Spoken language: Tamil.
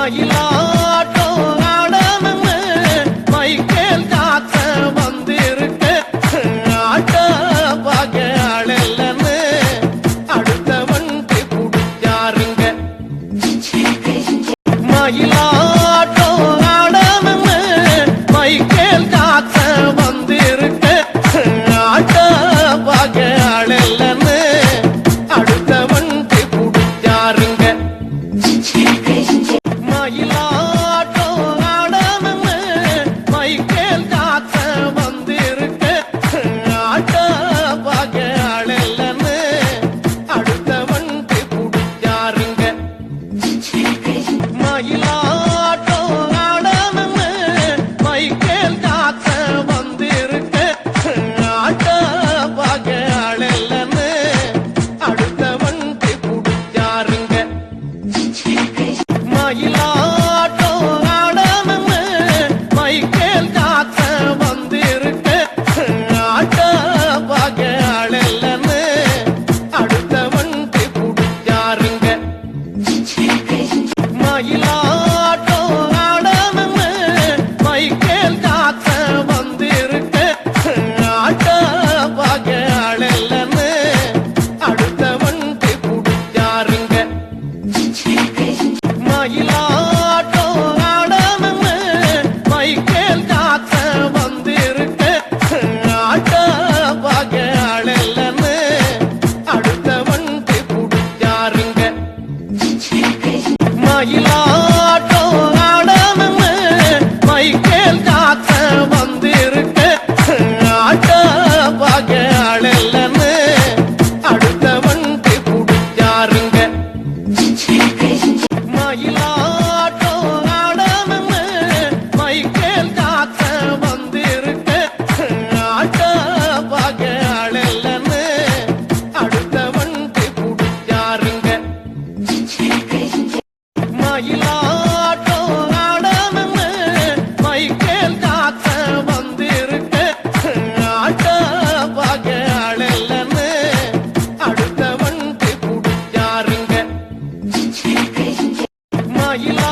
மயிலாட்டம் ஆடணும்னு மைக்கேல் ஜாக்சன் வந்திருக்க ஆட்ட பாக்க ஆளல்லன்னு அடுத்த வண்டி புடிச்சாருங்க. மயிலாட்டம் ஆடணும்னு மைக்கேல் ஜாக்சன் வந்திருக்க ஆட்ட பாக்க ஆளல்லன்னு அடுத்த வண்டி புடிச்சாருங்க. மயிலாட்டம் ஆடணும்னு மைக்கேல் ஜாக்சன் வந்திருக்க ஆட்ட பாக்க ஆளல்லன்னு அடுத்த வண்டி புடிச்சாருங்க. மயிலாட்டம் ஆடணும்னு மைக்கேல் ஜாக்சன் வந்திருக்க ஆட்ட பாக்க ஆளல்லன்னு அடுத்த வண்டி புடிச்சாருங்க. மயிலாட்டம் ஆடணும்னு மைக்கேல் ஜாக்சன் வந்திருக்க ஆட்ட பாக்க ஆளல்லன்னு அடுத்த வண்டி புடிச்சாருங்க. மயிலாட்டம் ஆடணும்னு மைக்கேல் ஜாக்சன் வந்திருக்க ஆட்ட பாக்க ஆளல்லன்னு அடுத்த வண்டி புடிச்சாருங்க. மயிலாட்டம் ஆடணும்னு மைக்கேல் ஜாக்சன் வந்திருக்க ஆட்ட பாக்க ஆளல்லன்னு அடுத்த வண்டி புடிச்சாருங்க. மயிலாட்டம் ஆடணும்னு மைக்கேல் ஜாக்சன் வந்திருக்க ஆட்ட பாக்க ஆளல்லன்னு அடுத்த வண்டி புடிச்சாருங்க. மயிலாட்டம் ஆடணும்னு மைக்கேல் ஜாக்சன் வந்திருக்க ஆட்ட பாக்க ஆளல்லன்னு அடுத்த வண்டி புடிச்சாருங்க. மயிலாட்டம் ஆடணும்னு மைக்கேல் ஜாக்சன் வந்திருக்க ஆட்ட பாக்க ஆளல்லன்னு அடுத்த வண்டி புடிச்சாருங்க. மயிலா